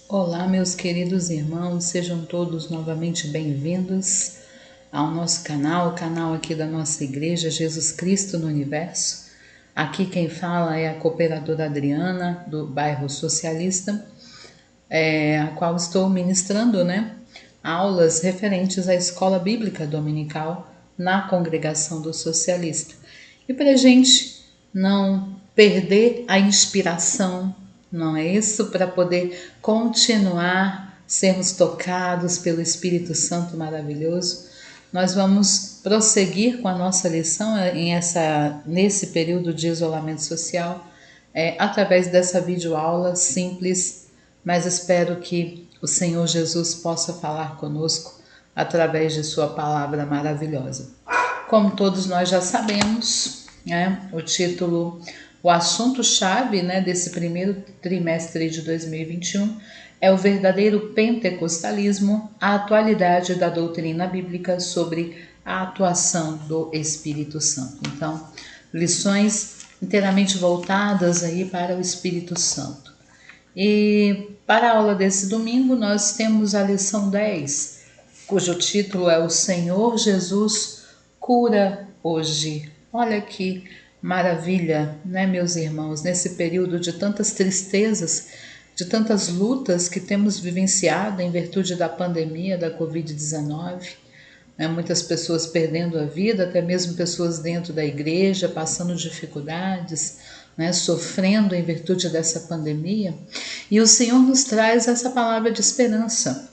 Olá, meus queridos irmãos, sejam todos novamente bem-vindos ao nosso canal, o canal aqui da nossa igreja Jesus Cristo no Universo. Aqui quem fala é a cooperadora Adriana, do bairro Socialista, a qual estou ministrando, aulas referentes à escola bíblica dominical na congregação do Socialista. E para a gente não perder a inspiração, não é isso? Para poder continuar sermos tocados pelo Espírito Santo maravilhoso, nós vamos prosseguir com a nossa lição nesse período de isolamento social, através dessa videoaula simples, mas espero que o Senhor Jesus possa falar conosco através de sua palavra maravilhosa. Como todos nós já sabemos, o assunto-chave desse primeiro trimestre de 2021 é o verdadeiro pentecostalismo, a atualidade da doutrina bíblica sobre a atuação do Espírito Santo. Então, lições inteiramente voltadas aí para o Espírito Santo. E para a aula desse domingo nós temos a lição 10, cujo título é O Senhor Jesus cura hoje. Olha que maravilha, meus irmãos, nesse período de tantas tristezas, de tantas lutas que temos vivenciado em virtude da pandemia da Covid-19, muitas pessoas perdendo a vida, até mesmo pessoas dentro da igreja passando dificuldades, sofrendo em virtude dessa pandemia. E o Senhor nos traz essa palavra de esperança,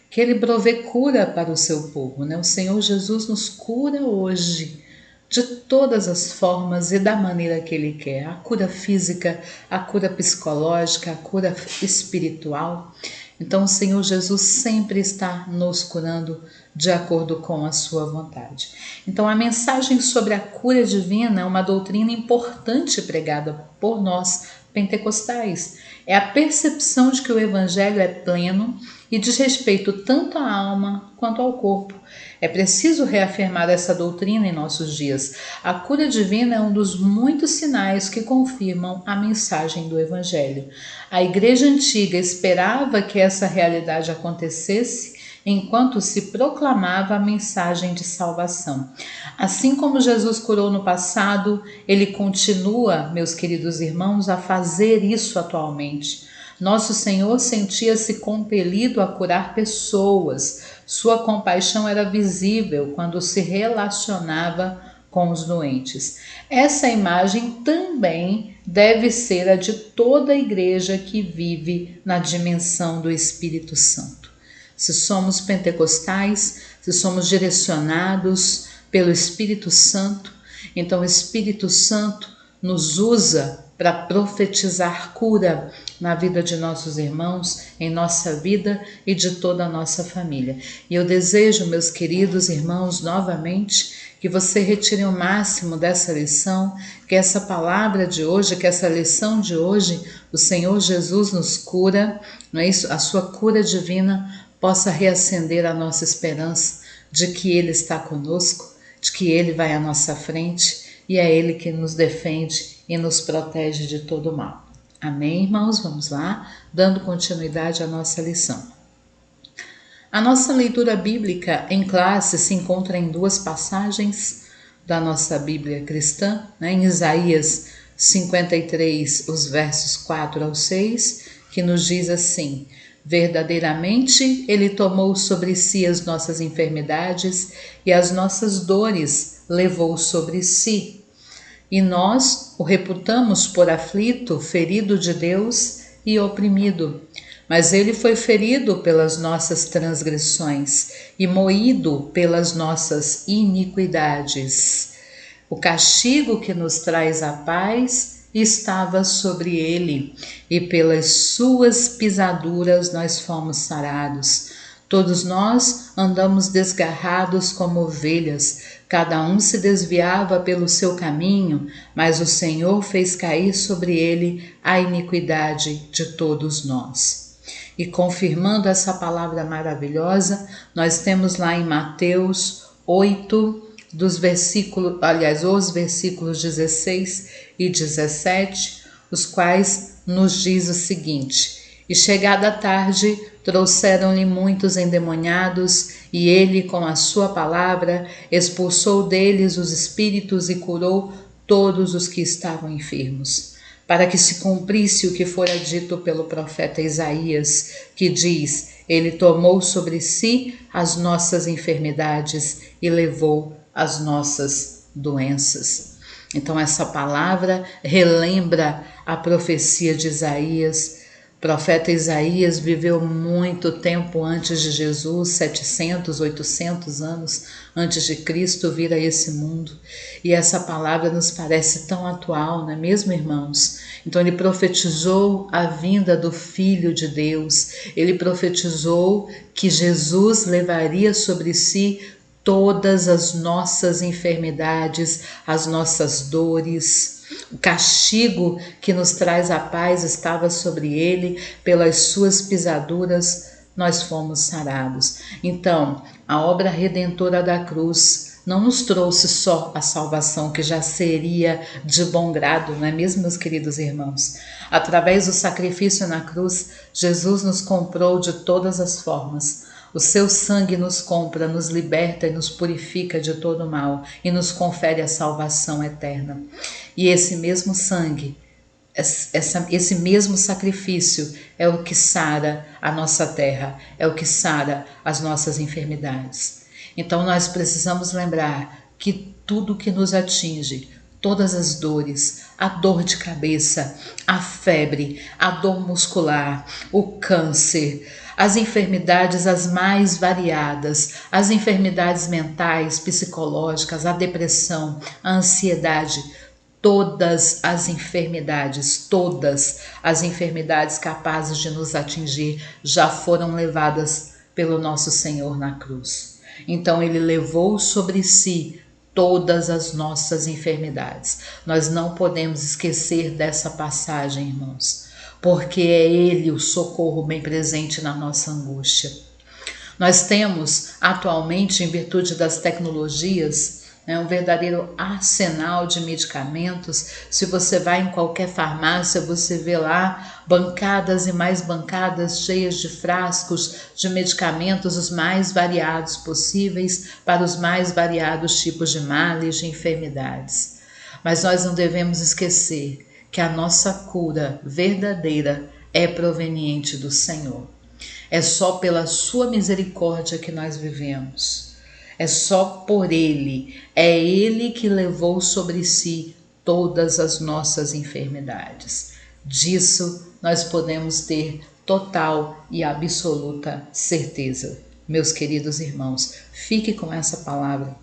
que Ele provê cura para o seu povo. O Senhor Jesus nos cura hoje, de todas as formas e da maneira que Ele quer. A cura física, a cura psicológica, a cura espiritual. Então o Senhor Jesus sempre está nos curando de acordo com a sua vontade. Então a mensagem sobre a cura divina é uma doutrina importante pregada por nós pentecostais. É a percepção de que o Evangelho é pleno e diz respeito tanto à alma quanto ao corpo. É preciso reafirmar essa doutrina em nossos dias. A cura divina é um dos muitos sinais que confirmam a mensagem do Evangelho. A Igreja Antiga esperava que essa realidade acontecesse enquanto se proclamava a mensagem de salvação. Assim como Jesus curou no passado, Ele continua, meus queridos irmãos, a fazer isso atualmente. Nosso Senhor sentia-se compelido a curar pessoas. Sua compaixão era visível quando se relacionava com os doentes. Essa imagem também deve ser a de toda a igreja que vive na dimensão do Espírito Santo. Se somos pentecostais, se somos direcionados pelo Espírito Santo, então o Espírito Santo nos usa para profetizar cura na vida de nossos irmãos, em nossa vida e de toda a nossa família. E eu desejo, meus queridos irmãos, novamente, que você retire o máximo dessa lição, que essa palavra de hoje, que essa lição de hoje, o Senhor Jesus nos cura, não é isso? A sua cura divina possa reacender a nossa esperança de que Ele está conosco, de que Ele vai à nossa frente e é Ele que nos defende e nos protege de todo mal. Amém, irmãos? Vamos lá, dando continuidade à nossa lição. A nossa leitura bíblica em classe se encontra em duas passagens da nossa Bíblia cristã, em Isaías 53, os versos 4 ao 6, que nos diz assim: verdadeiramente Ele tomou sobre si as nossas enfermidades e as nossas dores levou sobre si. E nós o reputamos por aflito, ferido de Deus e oprimido. Mas ele foi ferido pelas nossas transgressões e moído pelas nossas iniquidades. O castigo que nos traz a paz estava sobre ele, e pelas suas pisaduras nós fomos sarados. Todos nós andamos desgarrados como ovelhas, cada um se desviava pelo seu caminho, mas o Senhor fez cair sobre ele a iniquidade de todos nós. E confirmando essa palavra maravilhosa, nós temos lá em Mateus 8, os versículos 16 e 17, os quais nos diz o seguinte: E chegada a tarde, trouxeram-lhe muitos endemoniados, e ele, com a sua palavra, expulsou deles os espíritos e curou todos os que estavam enfermos, para que se cumprisse o que fora dito pelo profeta Isaías, que diz: Ele tomou sobre si as nossas enfermidades e levou as nossas doenças. Então essa palavra relembra a profecia de Isaías. O profeta Isaías viveu muito tempo antes de Jesus, 700, 800 anos antes de Cristo vir a esse mundo. E essa palavra nos parece tão atual, não é mesmo, irmãos? Então ele profetizou a vinda do Filho de Deus. Ele profetizou que Jesus levaria sobre si todas as nossas enfermidades, as nossas dores. O castigo que nos traz a paz estava sobre ele, pelas suas pisaduras nós fomos sarados. Então, a obra redentora da cruz não nos trouxe só a salvação, que já seria de bom grado, não é mesmo, meus queridos irmãos? Através do sacrifício na cruz, Jesus nos comprou de todas as formas. O seu sangue nos compra, nos liberta e nos purifica de todo mal e nos confere a salvação eterna. E esse mesmo sangue, esse mesmo sacrifício é o que sara a nossa terra, é o que sara as nossas enfermidades. Então nós precisamos lembrar que tudo que nos atinge, todas as dores, a dor de cabeça, a febre, a dor muscular, o câncer, as enfermidades as mais variadas, as enfermidades mentais, psicológicas, a depressão, a ansiedade, todas as enfermidades capazes de nos atingir já foram levadas pelo nosso Senhor na cruz. Então ele levou sobre si todas as nossas enfermidades. Nós não podemos esquecer dessa passagem, irmãos, porque é Ele o socorro bem presente na nossa angústia. Nós temos atualmente, em virtude das tecnologias, um verdadeiro arsenal de medicamentos. Se você vai em qualquer farmácia, você vê lá bancadas e mais bancadas cheias de frascos de medicamentos os mais variados possíveis para os mais variados tipos de males, de enfermidades. Mas nós não devemos esquecer que a nossa cura verdadeira é proveniente do Senhor. É só pela sua misericórdia que nós vivemos. É só por Ele. É Ele que levou sobre si todas as nossas enfermidades. Disso nós podemos ter total e absoluta certeza. Meus queridos irmãos, fique com essa palavra.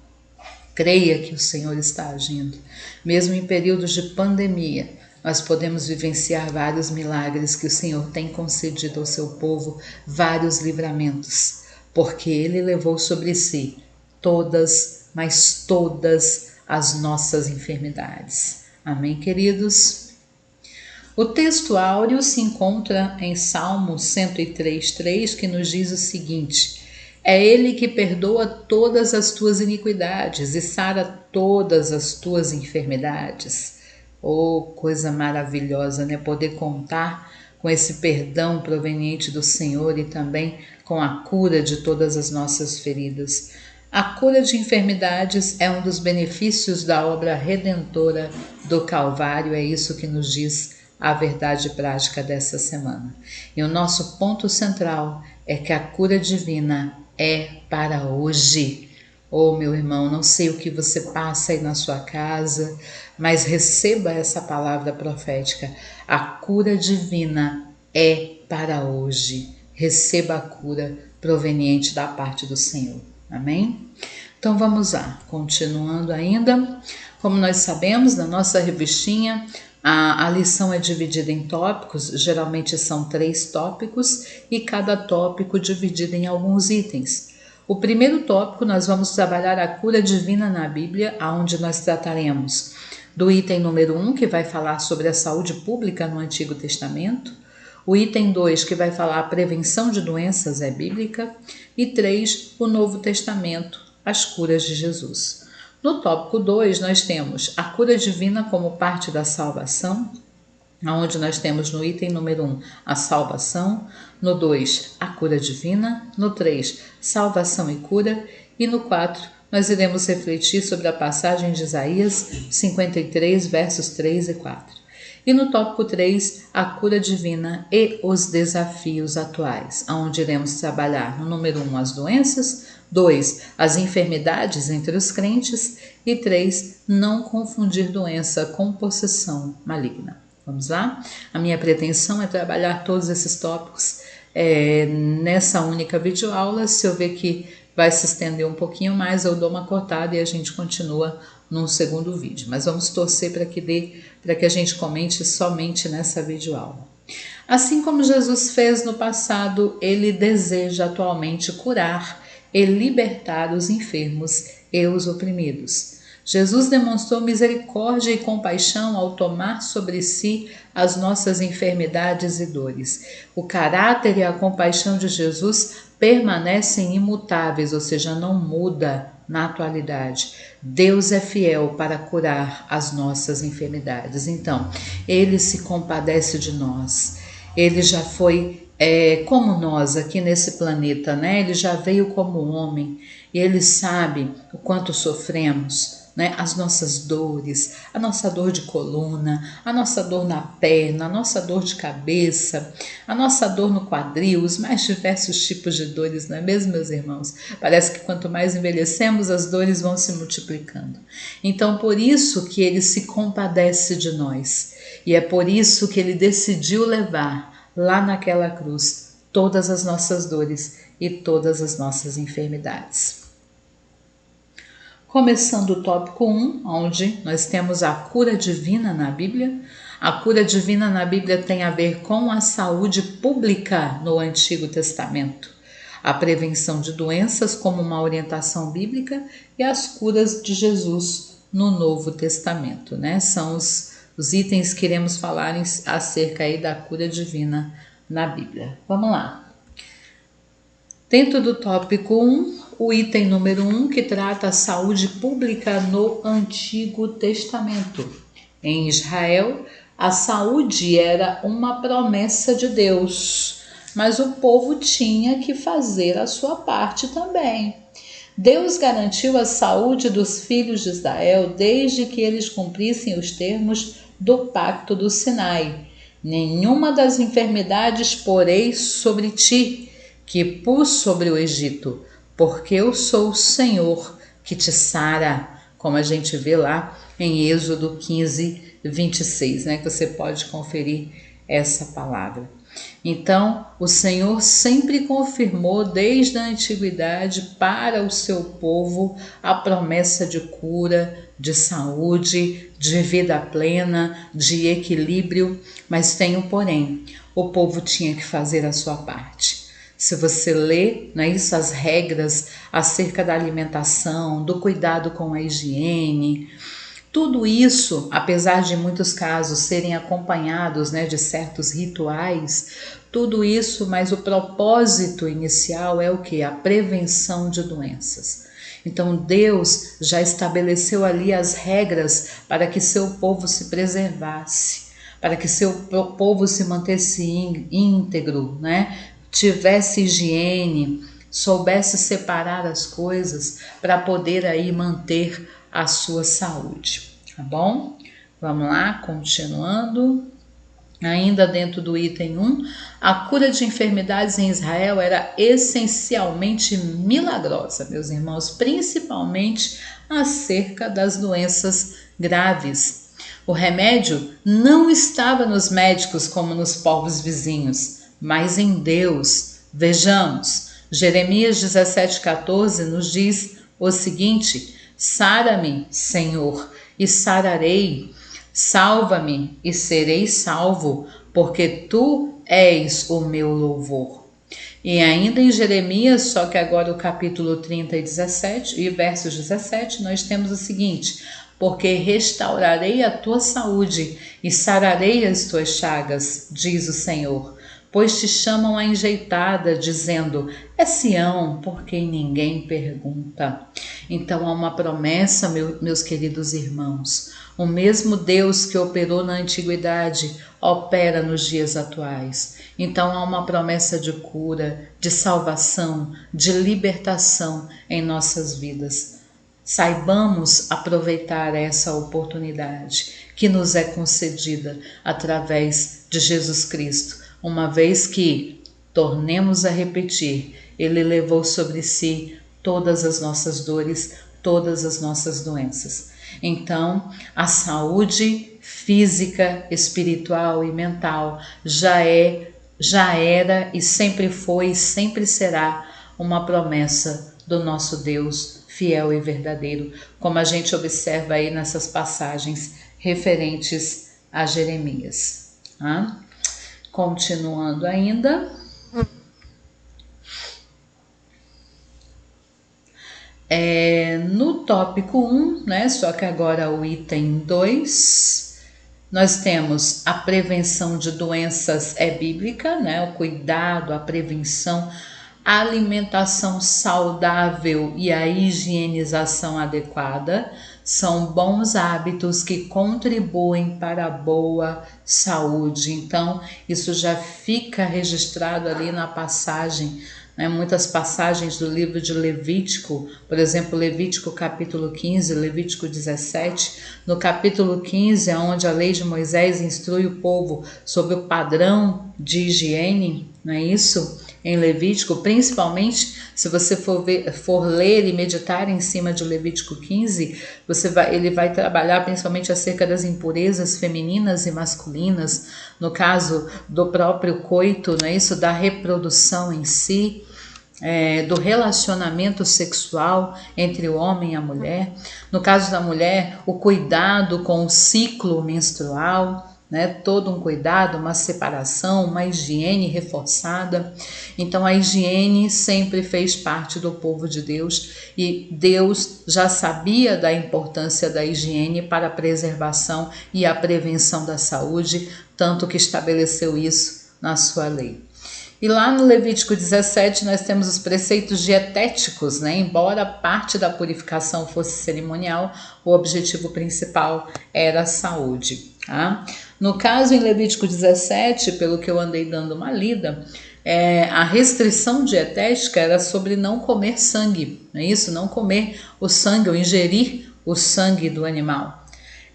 Creia que o Senhor está agindo. Mesmo em períodos de pandemia, nós podemos vivenciar vários milagres que o Senhor tem concedido ao seu povo, vários livramentos, porque Ele levou sobre si todas, mas todas as nossas enfermidades. Amém, queridos? O texto áureo se encontra em Salmo 103:3, que nos diz o seguinte: é Ele que perdoa todas as tuas iniquidades e sara todas as tuas enfermidades. Oh, coisa maravilhosa, né? Poder contar com esse perdão proveniente do Senhor e também com a cura de todas as nossas feridas. A cura de enfermidades é um dos benefícios da obra redentora do Calvário, é isso que nos diz a verdade prática dessa semana. E o nosso ponto central é que a cura divina é para hoje. Oh, meu irmão, não sei o que você passa aí na sua casa, mas receba essa palavra profética. A cura divina é para hoje. Receba a cura proveniente da parte do Senhor. Amém? Então vamos lá, continuando ainda. Como nós sabemos, na nossa revistinha, a lição é dividida em tópicos, geralmente são 3 tópicos, e cada tópico dividido em alguns itens. O primeiro tópico, nós vamos trabalhar a cura divina na Bíblia, onde nós trataremos do item número 1, que vai falar sobre a saúde pública no Antigo Testamento, o item 2, que vai falar a prevenção de doenças é bíblica, e 3, o Novo Testamento, as curas de Jesus. No tópico 2, nós temos a cura divina como parte da salvação, onde nós temos no item número 1 a salvação, no 2 a cura divina, no 3 salvação e cura e no 4 nós iremos refletir sobre a passagem de Isaías 53 versos 3 e 4. E no tópico 3, a cura divina e os desafios atuais, onde iremos trabalhar no número 1 as doenças, 2 as enfermidades entre os crentes e 3 não confundir doença com possessão maligna. Vamos lá? A minha pretensão é trabalhar todos esses tópicos nessa única videoaula. Se eu ver que vai se estender um pouquinho mais, eu dou uma cortada e a gente continua num segundo vídeo. Mas vamos torcer para que a gente comente somente nessa videoaula. Assim como Jesus fez no passado, ele deseja atualmente curar e libertar os enfermos e os oprimidos. Jesus demonstrou misericórdia e compaixão ao tomar sobre si as nossas enfermidades e dores. O caráter e a compaixão de Jesus permanecem imutáveis, ou seja, não muda na atualidade. Deus é fiel para curar as nossas enfermidades. Então, ele se compadece de nós. Ele já foi como nós aqui nesse planeta, né? Ele já veio como homem e ele sabe o quanto sofremos, né? As nossas dores, a nossa dor de coluna, a nossa dor na perna, a nossa dor de cabeça, a nossa dor no quadril, os mais diversos tipos de dores, não é mesmo, meus irmãos? Parece que quanto mais envelhecemos, as dores vão se multiplicando. Então, por isso que ele se compadece de nós e é por isso que ele decidiu levar lá naquela cruz todas as nossas dores e todas as nossas enfermidades. Começando o tópico 1, onde nós temos a cura divina na Bíblia. A cura divina na Bíblia tem a ver com a saúde pública no Antigo Testamento, a prevenção de doenças como uma orientação bíblica e as curas de Jesus no Novo Testamento, né? São os itens que iremos falar acerca aí da cura divina na Bíblia. Vamos lá. Dentro do tópico 1, o item número 1, que trata a saúde pública no Antigo Testamento. Em Israel, a saúde era uma promessa de Deus, mas o povo tinha que fazer a sua parte também. Deus garantiu a saúde dos filhos de Israel desde que eles cumprissem os termos do Pacto do Sinai. Nenhuma das enfermidades porei sobre ti, que pus sobre o Egito, porque eu sou o Senhor que te sara, como a gente vê lá em Êxodo 15, 26, né? Que você pode conferir essa palavra. Então, o Senhor sempre confirmou desde a antiguidade para o seu povo a promessa de cura, de saúde, de vida plena, de equilíbrio, mas tem um porém, o povo tinha que fazer a sua parte. Se você lê, não é isso, as regras acerca da alimentação, do cuidado com a higiene, tudo isso, apesar de em muitos casos serem acompanhados, né, de certos rituais, tudo isso, mas o propósito inicial é o quê? A prevenção de doenças. Então Deus já estabeleceu ali as regras para que seu povo se preservasse, para que seu povo se mantesse íntegro, né? Tivesse higiene, soubesse separar as coisas para poder aí manter a sua saúde, tá bom? Vamos lá, continuando. Ainda dentro do item 1, a cura de enfermidades em Israel era essencialmente milagrosa, meus irmãos, principalmente acerca das doenças graves. O remédio não estava nos médicos como nos povos vizinhos, mas em Deus. Vejamos, Jeremias 17,14 nos diz o seguinte: sara-me, Senhor, e sararei, salva-me e serei salvo, porque tu és o meu louvor. E ainda em Jeremias, só que agora o capítulo 30 e versos 17, nós temos o seguinte: porque restaurarei a tua saúde e sararei as tuas chagas, diz o Senhor. pois te chamam à enjeitada, dizendo: é Sião, porque ninguém pergunta. Então há uma promessa, meus queridos irmãos. O mesmo Deus que operou na antiguidade opera nos dias atuais. Então há uma promessa de cura, de salvação, de libertação em nossas vidas. Saibamos aproveitar essa oportunidade que nos é concedida através de Jesus Cristo, uma vez que, tornemos a repetir, Ele levou sobre si todas as nossas dores, todas as nossas doenças. Então, a saúde física, espiritual e mental já era e sempre foi e sempre será uma promessa do nosso Deus fiel e verdadeiro, como a gente observa aí nessas passagens referentes a Jeremias. Continuando ainda. No tópico 1, né, só que agora o item 2, nós temos a prevenção de doenças bíblica, né, o cuidado, a prevenção, a alimentação saudável e a higienização adequada são bons hábitos que contribuem para a boa saúde. Então, isso já fica registrado ali na passagem, né, muitas passagens do livro de Levítico, por exemplo, Levítico capítulo 15, Levítico 17, no capítulo 15 é onde a lei de Moisés instrui o povo sobre o padrão de higiene, não é isso? Em Levítico, principalmente se você for ler e meditar em cima de Levítico 15, ele vai trabalhar principalmente acerca das impurezas femininas e masculinas, no caso do próprio coito, não é isso? Da reprodução em si, do relacionamento sexual entre o homem e a mulher. No caso da mulher, o cuidado com o ciclo menstrual, né, todo um cuidado, uma separação, uma higiene reforçada. Então a higiene sempre fez parte do povo de Deus e Deus já sabia da importância da higiene para a preservação e a prevenção da saúde, tanto que estabeleceu isso na sua lei. E lá no Levítico 17 nós temos os preceitos dietéticos, né? Embora parte da purificação fosse cerimonial, o objetivo principal era a saúde. Tá? No caso em Levítico 17, pelo que eu andei dando uma lida, a restrição dietética era sobre não comer sangue, não é isso? Não comer o sangue ou ingerir o sangue do animal.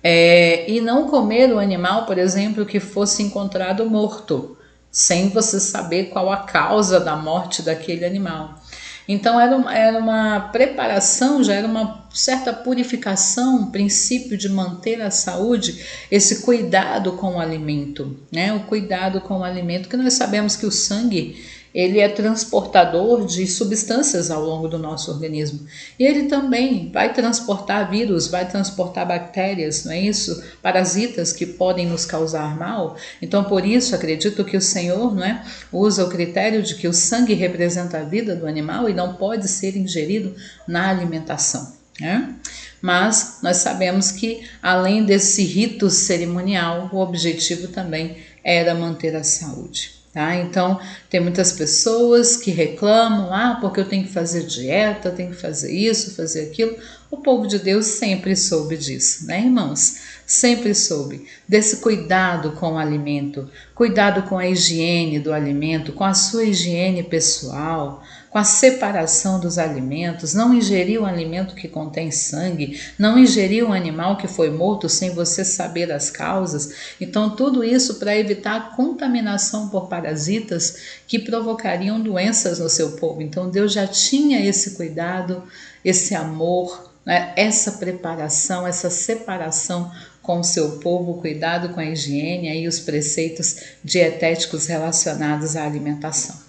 E não comer o animal, por exemplo, que fosse encontrado morto, sem você saber qual a causa da morte daquele animal. Então era uma preparação, já era uma certa purificação, um princípio de manter a saúde, esse cuidado com o alimento, né? O cuidado com o alimento, que nós sabemos que o sangue, ele é transportador de substâncias ao longo do nosso organismo. E ele também vai transportar vírus, vai transportar bactérias, não é isso? Parasitas que podem nos causar mal. Então, por isso, acredito que o Senhor, não é, usa o critério de que o sangue representa a vida do animal e não pode ser ingerido na alimentação, né? Mas nós sabemos que, além desse rito cerimonial, o objetivo também era manter a saúde. Tá? Então, tem muitas pessoas que reclamam, porque eu tenho que fazer dieta, tenho que fazer isso, fazer aquilo. O povo de Deus sempre soube disso, né, irmãos? Sempre soube desse cuidado com o alimento, cuidado com a higiene do alimento, com a sua higiene pessoal, com a separação dos alimentos, não ingerir um alimento que contém sangue, não ingerir um animal que foi morto sem você saber as causas. Então, tudo isso para evitar a contaminação por parasitas que provocariam doenças no seu povo. Então, Deus já tinha esse cuidado, esse amor, né? Essa preparação, essa separação com o seu povo, cuidado com a higiene e os preceitos dietéticos relacionados à alimentação.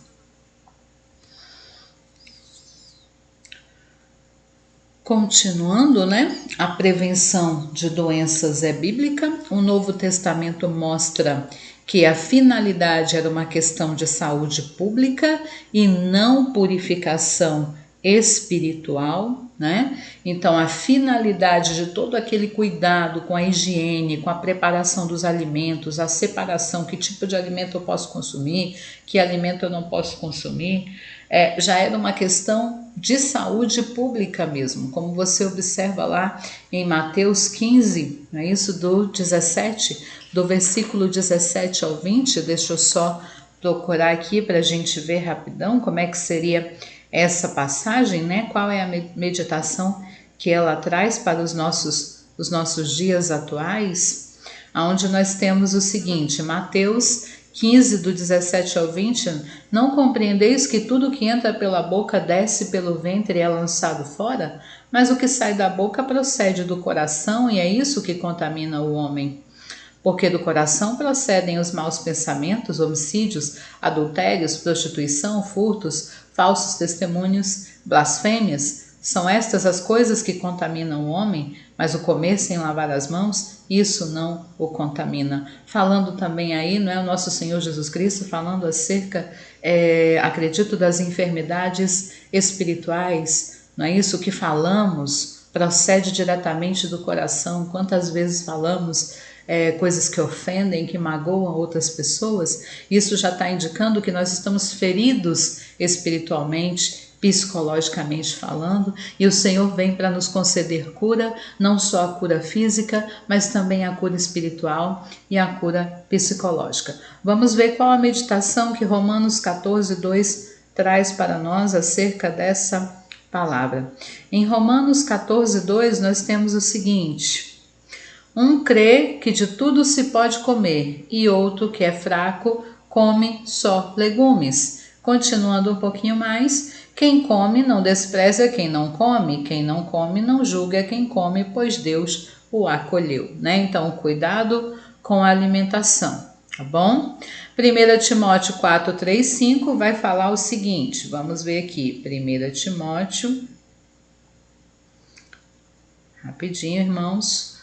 Continuando, né? A prevenção de doenças é bíblica. O Novo Testamento mostra que a finalidade era uma questão de saúde pública e não purificação espiritual, né? Então, a finalidade de todo aquele cuidado com a higiene, com a preparação dos alimentos, a separação, que tipo de alimento eu posso consumir, que alimento eu não posso consumir, já era uma questão de saúde pública mesmo, como você observa lá em Mateus 15, não é isso? Do 17, do versículo 17 ao 20, deixa eu só procurar aqui para a gente ver rapidão como é que seria essa passagem, né? Qual é a meditação que ela traz para os nossos dias atuais, onde nós temos o seguinte, Mateus 15, do 17 ao 20, não compreendeis que tudo que entra pela boca desce pelo ventre e é lançado fora? Mas o que sai da boca procede do coração e é isso que contamina o homem. Porque do coração procedem os maus pensamentos, homicídios, adultérios, prostituição, furtos, falsos testemunhos, blasfêmias. São estas as coisas que contaminam o homem, mas o comer sem lavar as mãos, isso não o contamina. Falando também aí, não é o nosso Senhor Jesus Cristo, falando acerca, acredito, das enfermidades espirituais, não é isso que falamos, procede diretamente do coração. Quantas vezes falamos coisas que ofendem, que magoam outras pessoas, isso já está indicando que nós estamos feridos espiritualmente, psicologicamente falando, e o Senhor vem para nos conceder cura, não só a cura física, mas também a cura espiritual e a cura psicológica. Vamos ver qual a meditação que Romanos 14, 2 traz para nós acerca dessa palavra. Em Romanos 14, 2 nós temos o seguinte: um crê que de tudo se pode comer, e outro, que é fraco, come só legumes. Continuando um pouquinho mais, quem come não despreza quem não come não julga quem come, pois Deus o acolheu, né? Então, cuidado com a alimentação, tá bom? 1 Timóteo 4, 3, 5 vai falar o seguinte, vamos ver aqui, 1 Timóteo, rapidinho, irmãos.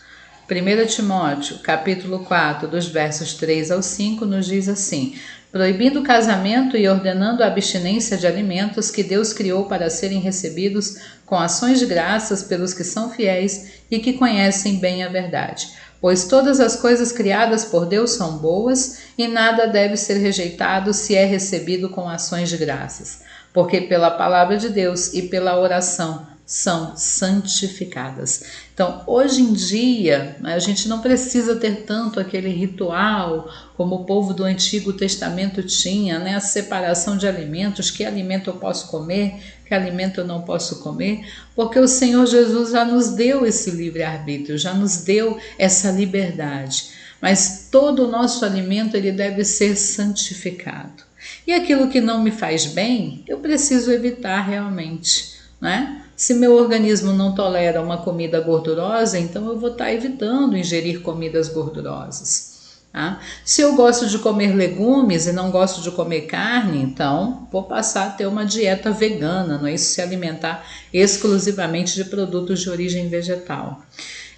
1 Timóteo, capítulo 4, dos versos 3 ao 5, nos diz assim: proibindo o casamento e ordenando a abstinência de alimentos que Deus criou para serem recebidos com ações de graças pelos que são fiéis e que conhecem bem a verdade. Pois todas as coisas criadas por Deus são boas e nada deve ser rejeitado se é recebido com ações de graças, porque pela palavra de Deus e pela oração são santificadas. Então, hoje em dia, a gente não precisa ter tanto aquele ritual como o povo do Antigo Testamento tinha, né? A separação de alimentos, que alimento eu posso comer, que alimento eu não posso comer, porque o Senhor Jesus já nos deu esse livre-arbítrio, já nos deu essa liberdade. Mas todo o nosso alimento ele deve ser santificado. E aquilo que não me faz bem, eu preciso evitar realmente, né? Se meu organismo não tolera uma comida gordurosa, então eu vou estar evitando ingerir comidas gordurosas. Tá? Se eu gosto de comer legumes e não gosto de comer carne, então vou passar a ter uma dieta vegana, não é isso? Se alimentar exclusivamente de produtos de origem vegetal.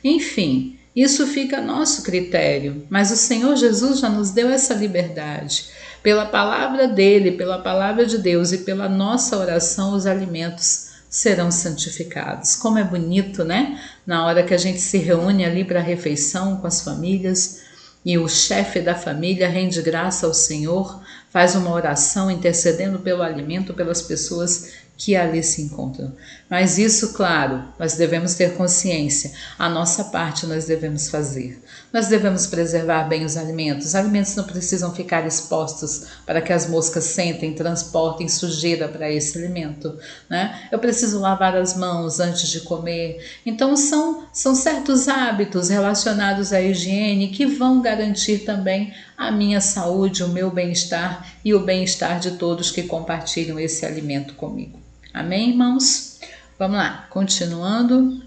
Enfim, isso fica a nosso critério, mas o Senhor Jesus já nos deu essa liberdade. Pela palavra dele, pela palavra de Deus e pela nossa oração, os alimentos serão santificados. Como é bonito, né? Na hora que a gente se reúne ali para a refeição com as famílias e o chefe da família rende graça ao Senhor, faz uma oração intercedendo pelo alimento, pelas pessoas que ali se encontram. Mas isso, claro, nós devemos ter consciência. A nossa parte nós devemos fazer. Nós devemos preservar bem os alimentos. Os alimentos não precisam ficar expostos para que as moscas sentem, transportem sujeira para esse alimento, né? Eu preciso lavar as mãos antes de comer. Então são certos hábitos relacionados à higiene que vão garantir também a minha saúde, o meu bem-estar e o bem-estar de todos que compartilham esse alimento comigo. Amém, irmãos? Vamos lá, continuando.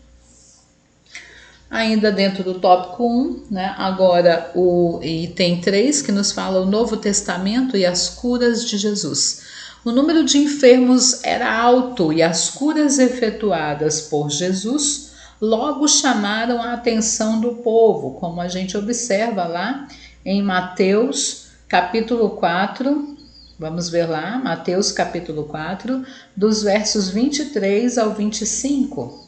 Ainda dentro do tópico 1, né? Agora o item 3, que nos fala o Novo Testamento e as curas de Jesus. O número de enfermos era alto e as curas efetuadas por Jesus logo chamaram a atenção do povo, como a gente observa lá em Mateus capítulo 4, Vamos ver lá, Mateus capítulo 4, dos versos 23 ao 25.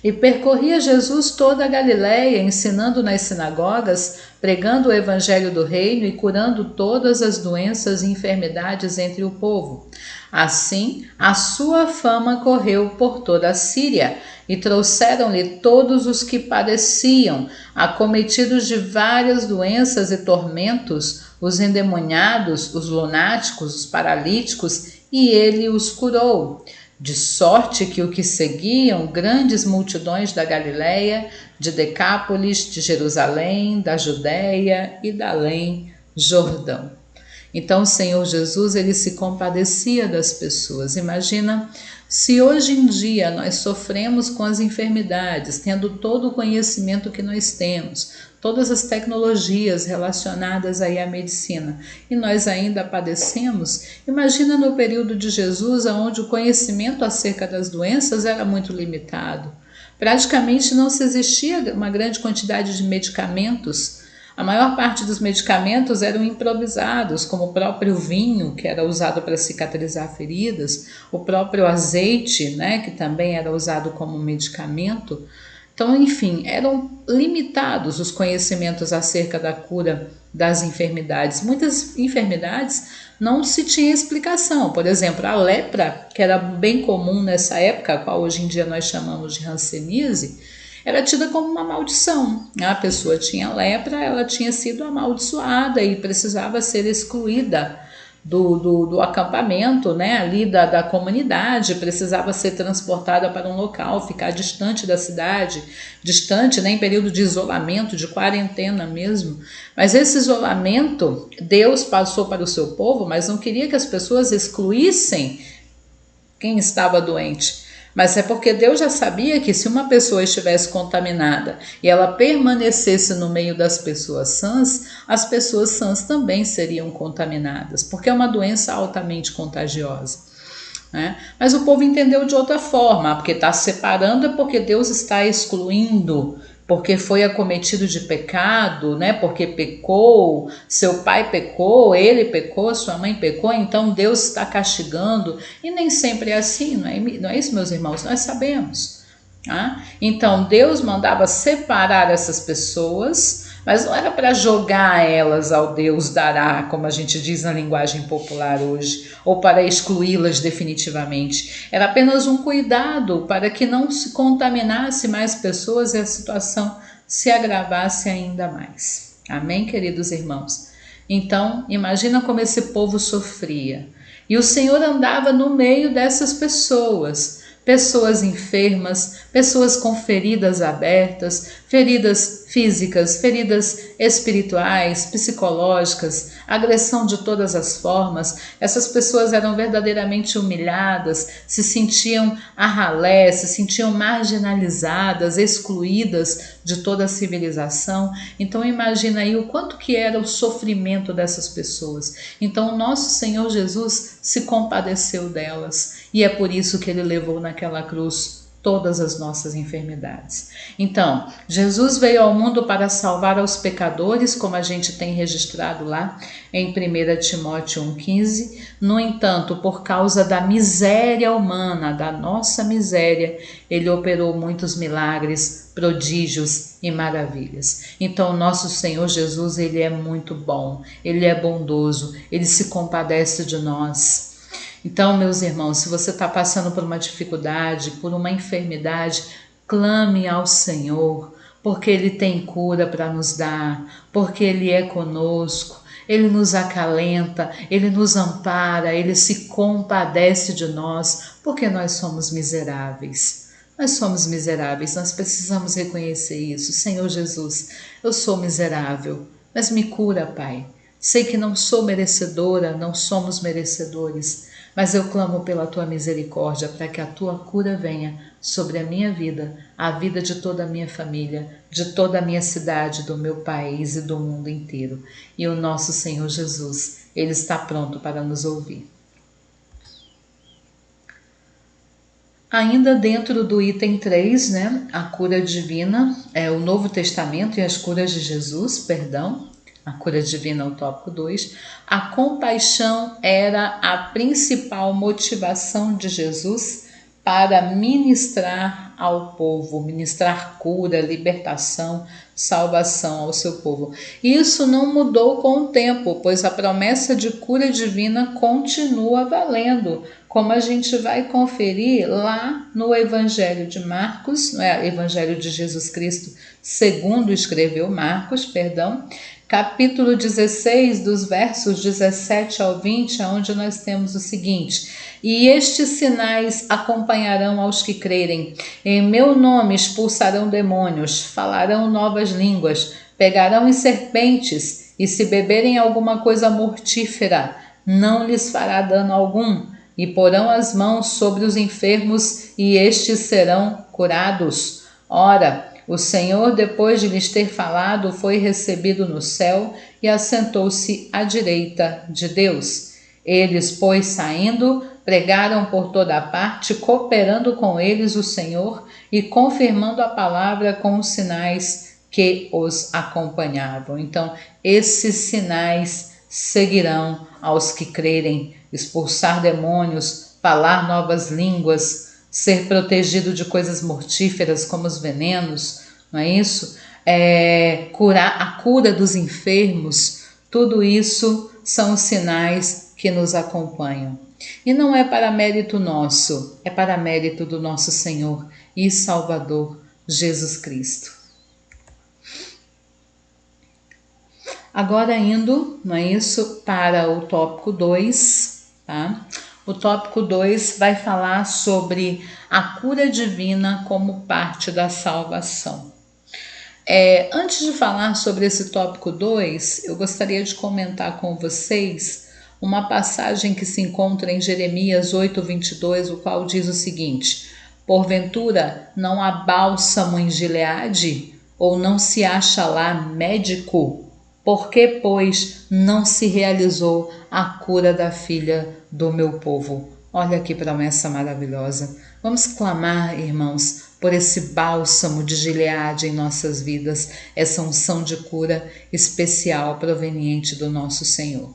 E percorria Jesus toda a Galiléia, ensinando nas sinagogas, pregando o evangelho do reino e curando todas as doenças e enfermidades entre o povo. Assim, a sua fama correu por toda a Síria, e trouxeram-lhe todos os que padeciam, acometidos de várias doenças e tormentos, os endemoniados, os lunáticos, os paralíticos, e ele os curou. De sorte que o que seguiam grandes multidões da Galiléia, de Decápolis, de Jerusalém, da Judéia e da além Jordão. Então o Senhor Jesus, ele se compadecia das pessoas. Imagina se hoje em dia nós sofremos com as enfermidades, tendo todo o conhecimento que nós temos, todas as tecnologias relacionadas aí à medicina, e nós ainda padecemos. Imagina no período de Jesus, onde o conhecimento acerca das doenças era muito limitado. Praticamente não se existia uma grande quantidade de medicamentos. A maior parte dos medicamentos eram improvisados, como o próprio vinho, que era usado para cicatrizar feridas, o próprio azeite, né, que também era usado como medicamento. Então, enfim, eram limitados os conhecimentos acerca da cura das enfermidades. Muitas enfermidades não se tinha explicação. Por exemplo, a lepra, que era bem comum nessa época, a qual hoje em dia nós chamamos de hanseníase, era tida como uma maldição. A pessoa tinha lepra, ela tinha sido amaldiçoada e precisava ser excluída do acampamento, né, ali da comunidade, precisava ser transportada para um local, ficar distante da cidade, distante, né, em período de isolamento, de quarentena mesmo. Mas esse isolamento, Deus passou para o seu povo, mas não queria que as pessoas excluíssem quem estava doente. Mas é porque Deus já sabia que se uma pessoa estivesse contaminada e ela permanecesse no meio das pessoas sãs, as pessoas sãs também seriam contaminadas, porque é uma doença altamente contagiosa, né? Mas o povo entendeu de outra forma, porque está separando é porque Deus está excluindo, porque foi acometido de pecado, né? Porque pecou, seu pai pecou, ele pecou, sua mãe pecou, então Deus está castigando. E nem sempre é assim, não é isso, meus irmãos? Nós sabemos. Tá? Então Deus mandava separar essas pessoas, mas não era para jogar elas ao Deus dará, como a gente diz na linguagem popular hoje, ou para excluí-las definitivamente. Era apenas um cuidado para que não se contaminasse mais pessoas e a situação se agravasse ainda mais. Amém, queridos irmãos? Então, imagina como esse povo sofria. E o Senhor andava no meio dessas pessoas. Pessoas enfermas, pessoas com feridas abertas, feridas físicas, feridas espirituais, psicológicas, agressão de todas as formas. Essas pessoas eram verdadeiramente humilhadas, se sentiam à ralé, se sentiam marginalizadas, excluídas de toda a civilização. Então imagina aí o quanto que era o sofrimento dessas pessoas. Então o nosso Senhor Jesus se compadeceu delas e é por isso que ele levou naquela cruz todas as nossas enfermidades. Então, Jesus veio ao mundo para salvar aos pecadores, como a gente tem registrado lá em 1 Timóteo 1,15. No entanto, por causa da miséria humana, da nossa miséria, ele operou muitos milagres, prodígios e maravilhas. Então, nosso Senhor Jesus, ele é muito bom, ele é bondoso, ele se compadece de nós. Então, meus irmãos, se você está passando por uma dificuldade, por uma enfermidade, clame ao Senhor, porque Ele tem cura para nos dar, porque Ele é conosco, Ele nos acalenta, Ele nos ampara, Ele se compadece de nós, porque nós somos miseráveis. Nós somos miseráveis, nós precisamos reconhecer isso. Senhor Jesus, eu sou miserável, mas me cura, Pai. Sei que não sou merecedora, não somos merecedores, mas eu clamo pela tua misericórdia para que a tua cura venha sobre a minha vida, a vida de toda a minha família, de toda a minha cidade, do meu país e do mundo inteiro. E o nosso Senhor Jesus, Ele está pronto para nos ouvir. Ainda dentro do item 3, né, a cura divina, o Novo Testamento e as curas de Jesus, perdão. A cura divina, o tópico 2. A compaixão era a principal motivação de Jesus para ministrar ao povo, ministrar cura, libertação, salvação ao seu povo. Isso não mudou com o tempo, pois a promessa de cura divina continua valendo, como a gente vai conferir lá no Evangelho de Marcos, Evangelho de Jesus Cristo, segundo escreveu Marcos, capítulo 16, dos versos 17 ao 20, onde nós temos o seguinte: e estes sinais acompanharão aos que crerem. Em meu nome expulsarão demônios, falarão novas línguas, pegarão em serpentes, e se beberem alguma coisa mortífera, não lhes fará dano algum. E porão as mãos sobre os enfermos, e estes serão curados. Ora, o Senhor, depois de lhes ter falado, foi recebido no céu e assentou-se à direita de Deus. Eles, pois, saindo, pregaram por toda a parte, cooperando com eles o Senhor e confirmando a palavra com os sinais que os acompanhavam. Então, esses sinais seguirão aos que crerem: expulsar demônios, falar novas línguas, ser protegido de coisas mortíferas como os venenos, não é isso? A cura dos enfermos, tudo isso são os sinais que nos acompanham. E não é para mérito nosso, é para mérito do nosso Senhor e Salvador Jesus Cristo. Agora indo, não é isso, para o tópico 2, tá? O tópico 2 vai falar sobre a cura divina como parte da salvação. Antes de falar sobre esse tópico 2, eu gostaria de comentar com vocês uma passagem que se encontra em Jeremias 8:22, o qual diz o seguinte: porventura não há bálsamo em Gileade, ou não se acha lá médico? Por que, pois, não se realizou a cura da filha do meu povo? Olha que promessa maravilhosa. Vamos clamar, irmãos, por esse bálsamo de Gileade em nossas vidas, essa unção de cura especial proveniente do nosso Senhor.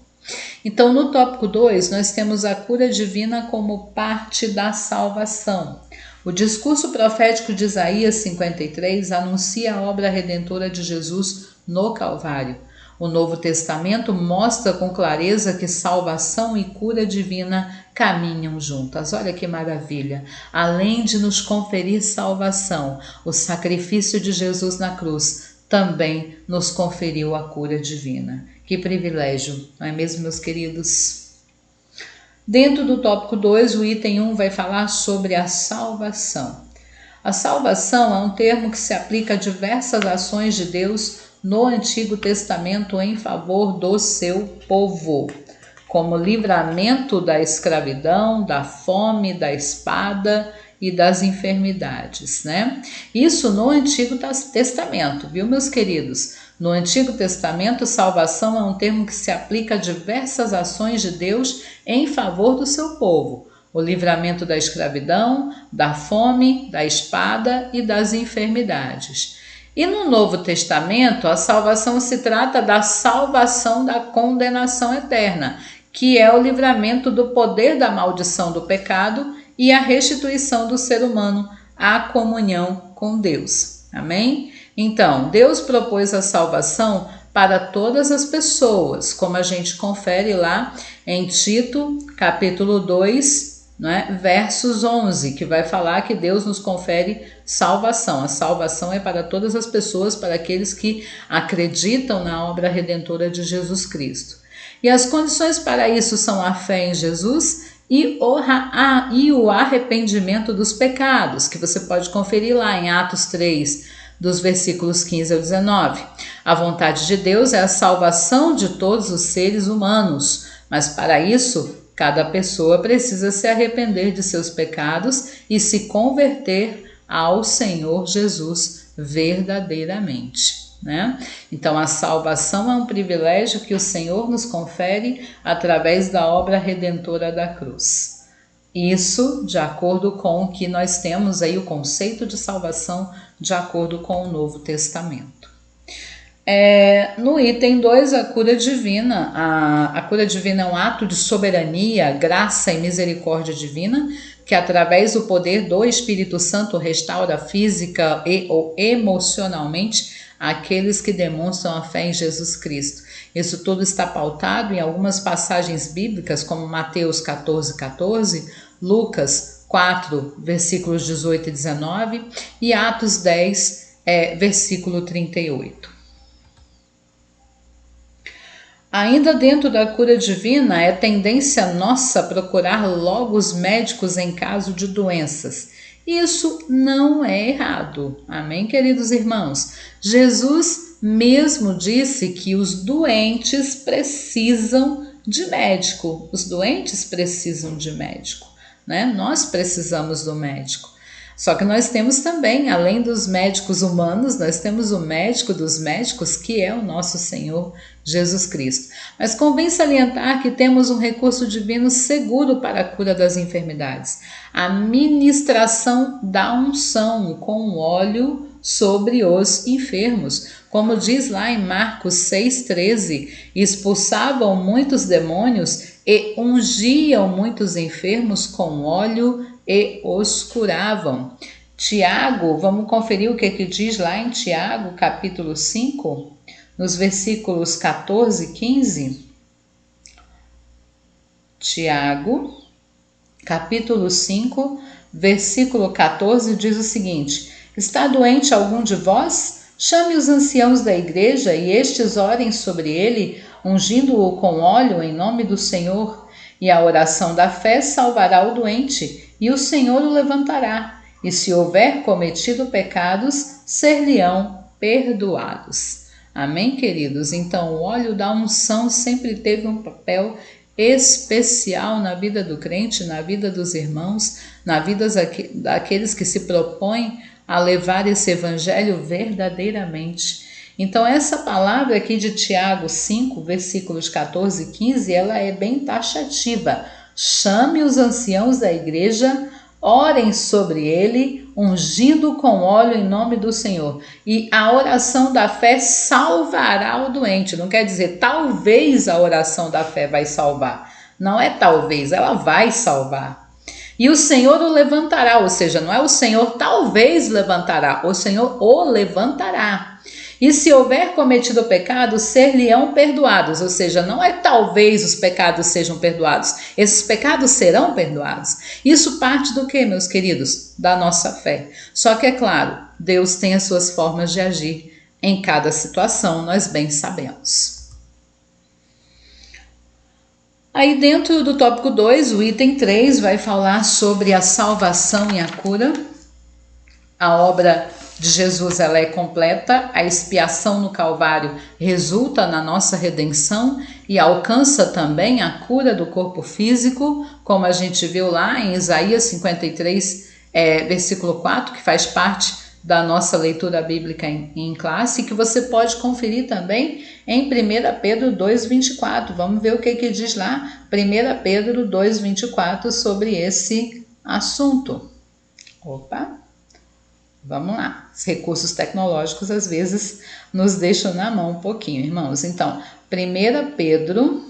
Então, no tópico 2, nós temos a cura divina como parte da salvação. O discurso profético de Isaías 53 anuncia a obra redentora de Jesus no Calvário. O Novo Testamento mostra com clareza que salvação e cura divina caminham juntas. Olha que maravilha! Além de nos conferir salvação, o sacrifício de Jesus na cruz também nos conferiu a cura divina. Que privilégio, não é mesmo, meus queridos? Dentro do tópico 2, o item 1 vai falar sobre a salvação. A salvação é um termo que se aplica a diversas ações de Deus no Antigo Testamento em favor do seu povo, como livramento da escravidão, da fome, da espada e das enfermidades, né? Isso no Antigo Testamento, viu, meus queridos? No Antigo Testamento, salvação é um termo que se aplica a diversas ações de Deus em favor do seu povo. O livramento da escravidão, da fome, da espada e das enfermidades. E no Novo Testamento, a salvação se trata da salvação da condenação eterna, que é o livramento do poder da maldição do pecado e a restituição do ser humano à comunhão com Deus. Amém? Então, Deus propôs a salvação para todas as pessoas, como a gente confere lá em Tito, capítulo 2, versos 11, que vai falar que Deus nos confere salvação. A salvação é para todas as pessoas, para aqueles que acreditam na obra redentora de Jesus Cristo. E as condições para isso são a fé em Jesus e o arrependimento dos pecados, que você pode conferir lá em Atos 3, dos versículos 15 ao 19. A vontade de Deus é a salvação de todos os seres humanos, mas para isso, cada pessoa precisa se arrepender de seus pecados e se converter ao Senhor Jesus verdadeiramente, né? Então, a salvação é um privilégio que o Senhor nos confere através da obra redentora da cruz. Isso de acordo com o que nós temos aí, o conceito de salvação de acordo com o Novo Testamento. No item 2, a cura divina. A cura divina é um ato de soberania, graça e misericórdia divina, que através do poder do Espírito Santo restaura física ou emocionalmente aqueles que demonstram a fé em Jesus Cristo. Isso tudo está pautado em algumas passagens bíblicas, como Mateus 14:14, Lucas 4, versículos 18 e 19, e Atos 10, versículo 38. Ainda dentro da cura divina, é tendência nossa procurar logo os médicos em caso de doenças. Isso não é errado. Amém, queridos irmãos? Jesus mesmo disse que os doentes precisam de médico. Os doentes precisam de médico, né? Nós precisamos do médico. Só que nós temos também, além dos médicos humanos, nós temos o médico dos médicos, que é o nosso Senhor Jesus Cristo. Mas convém salientar que temos um recurso divino seguro para a cura das enfermidades: a ministração da unção com óleo sobre os enfermos. Como diz lá em Marcos 6,13, expulsavam muitos demônios e ungiam muitos enfermos com óleo e os curavam. Tiago, vamos conferir o que diz lá em Tiago, capítulo 5, nos versículos 14 e 15. Tiago, capítulo 5, versículo 14, diz o seguinte: está doente algum de vós? Chame os anciãos da igreja e estes orem sobre ele, ungindo-o com óleo em nome do Senhor. E a oração da fé salvará o doente, e o Senhor o levantará. E se houver cometido pecados, ser-lhe-ão perdoados. Amém, queridos? Então, o óleo da unção sempre teve um papel especial na vida do crente, na vida dos irmãos, na vida daqueles que se propõem a levar esse evangelho verdadeiramente. Então, essa palavra aqui de Tiago 5, versículos 14 e 15, ela é bem taxativa. Chame os anciãos da igreja, orem sobre ele, ungindo com óleo em nome do Senhor. E a oração da fé salvará o doente. Não quer dizer talvez a oração da fé vai salvar. Não é talvez, ela vai salvar. E o Senhor o levantará, ou seja, não é o Senhor talvez levantará, o Senhor o levantará. E se houver cometido pecado, ser-lhe-ão perdoados, ou seja, não é talvez os pecados sejam perdoados, esses pecados serão perdoados. Isso parte do que, meus queridos? Da nossa fé. Só que é claro, Deus tem as suas formas de agir em cada situação, nós bem sabemos. Aí dentro do tópico 2, o item 3 vai falar sobre a salvação e a cura. A obra de Jesus ela é completa, a expiação no Calvário resulta na nossa redenção e alcança também a cura do corpo físico, como a gente viu lá em Isaías 53, versículo 4, que faz parte da nossa leitura bíblica em classe, que você pode conferir também em 1 Pedro 2,24. Vamos ver o que diz lá, 1 Pedro 2,24, sobre esse assunto. Opa! Vamos lá, os recursos tecnológicos às vezes nos deixam na mão um pouquinho, irmãos. Então, 1 Pedro,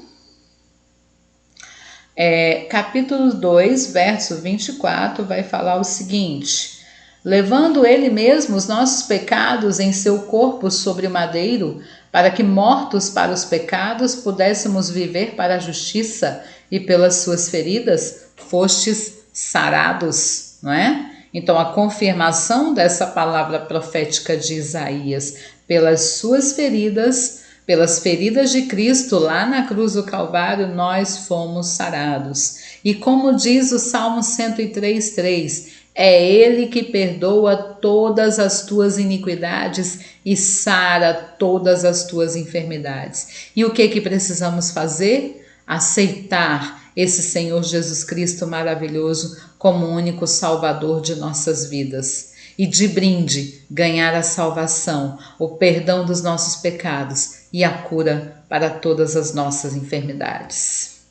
capítulo 2, verso 24, vai falar o seguinte: levando ele mesmo os nossos pecados em seu corpo sobre o madeiro, para que mortos para os pecados pudéssemos viver para a justiça, e pelas suas feridas fostes sarados, não é? Então, a confirmação dessa palavra profética de Isaías, pelas suas feridas, pelas feridas de Cristo lá na cruz do Calvário, nós fomos sarados. E como diz o Salmo 103:3, é Ele que perdoa todas as tuas iniquidades e sara todas as tuas enfermidades. E o que precisamos fazer? Aceitar esse Senhor Jesus Cristo maravilhoso como o único Salvador de nossas vidas. E de brinde, ganhar a salvação, o perdão dos nossos pecados e a cura para todas as nossas enfermidades.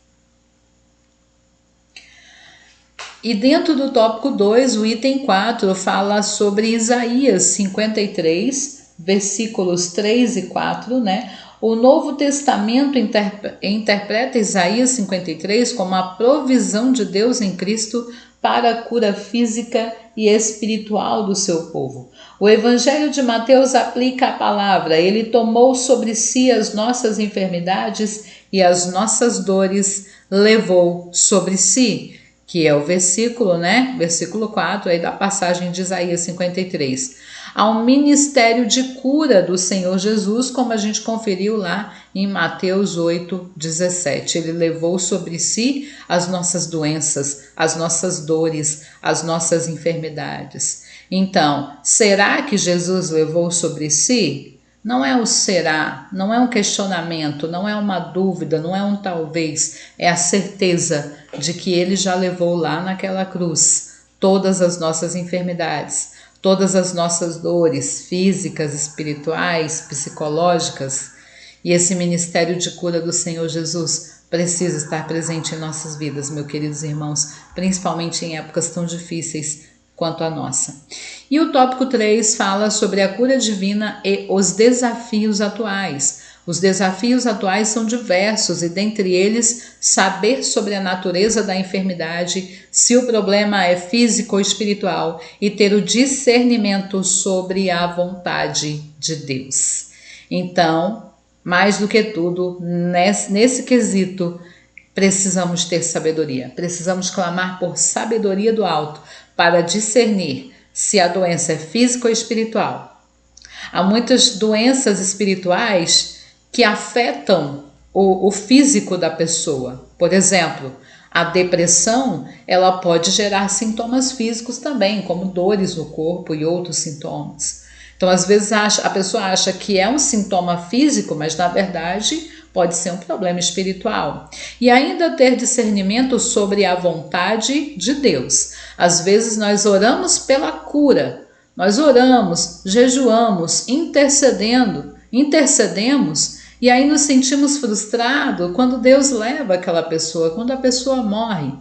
E dentro do tópico 2, o item 4 fala sobre Isaías 53, versículos 3 e 4, né? O Novo Testamento interpreta Isaías 53 como a provisão de Deus em Cristo para a cura física e espiritual do seu povo. O Evangelho de Mateus aplica a palavra: ele tomou sobre si as nossas enfermidades e as nossas dores levou sobre si, que é o versículo, né? Versículo 4 aí da passagem de Isaías 53. Ao ministério de cura do Senhor Jesus, como a gente conferiu lá em Mateus 8:17. Ele levou sobre si as nossas doenças, as nossas dores, as nossas enfermidades. Então, será que Jesus levou sobre si? Não é o será, não é um questionamento, não é uma dúvida, não é um talvez, é a certeza de que ele já levou lá naquela cruz todas as nossas enfermidades, todas as nossas dores físicas, espirituais, psicológicas. E esse ministério de cura do Senhor Jesus precisa estar presente em nossas vidas, meus queridos irmãos, principalmente em épocas tão difíceis quanto a nossa. E o tópico 3 fala sobre a cura divina e os desafios atuais. Os desafios atuais são diversos e, dentre eles, saber sobre a natureza da enfermidade, se o problema é físico ou espiritual, e ter o discernimento sobre a vontade de Deus. Então, mais do que tudo, nesse quesito, precisamos ter sabedoria. Precisamos clamar por sabedoria do alto para discernir se a doença é física ou espiritual. Há muitas doenças espirituais que afetam o físico da pessoa. Por exemplo, a depressão, ela pode gerar sintomas físicos também, como dores no corpo e outros sintomas. Então, às vezes a pessoa acha que é um sintoma físico, mas na verdade pode ser um problema espiritual. E ainda ter discernimento sobre a vontade de Deus. Às vezes nós oramos pela cura, nós oramos, jejuamos, intercedemos, e aí nos sentimos frustrados quando Deus leva aquela pessoa, quando a pessoa morre.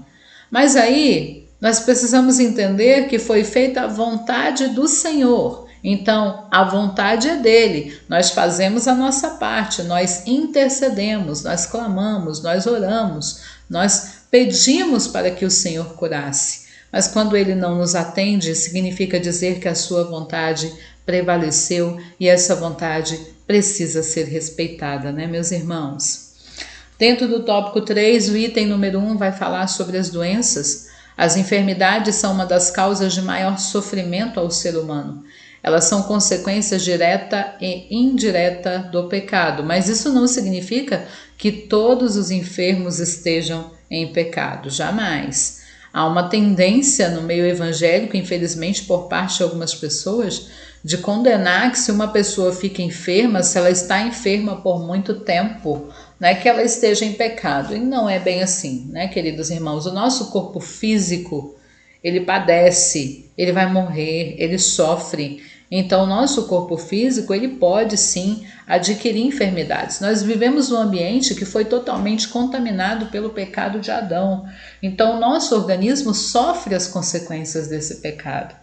Mas aí nós precisamos entender que foi feita a vontade do Senhor. Então, a vontade é dele. Nós fazemos a nossa parte, nós intercedemos, nós clamamos, nós oramos, nós pedimos para que o Senhor curasse. Mas quando ele não nos atende, significa dizer que a sua vontade prevaleceu e essa vontade precisa ser respeitada, né, meus irmãos? Dentro do tópico 3, o item número 1 vai falar sobre as doenças. As enfermidades são uma das causas de maior sofrimento ao ser humano. Elas são consequências direta e indireta do pecado, mas isso não significa que todos os enfermos estejam em pecado, jamais. Há uma tendência no meio evangélico, infelizmente por parte de algumas pessoas, de condenar que se uma pessoa fica enferma, se ela está enferma por muito tempo, né, que ela esteja em pecado. E não é bem assim, né, queridos irmãos? O nosso corpo físico, ele padece, ele vai morrer, ele sofre. Então, o nosso corpo físico, ele pode sim adquirir enfermidades. Nós vivemos num ambiente que foi totalmente contaminado pelo pecado de Adão. Então, o nosso organismo sofre as consequências desse pecado.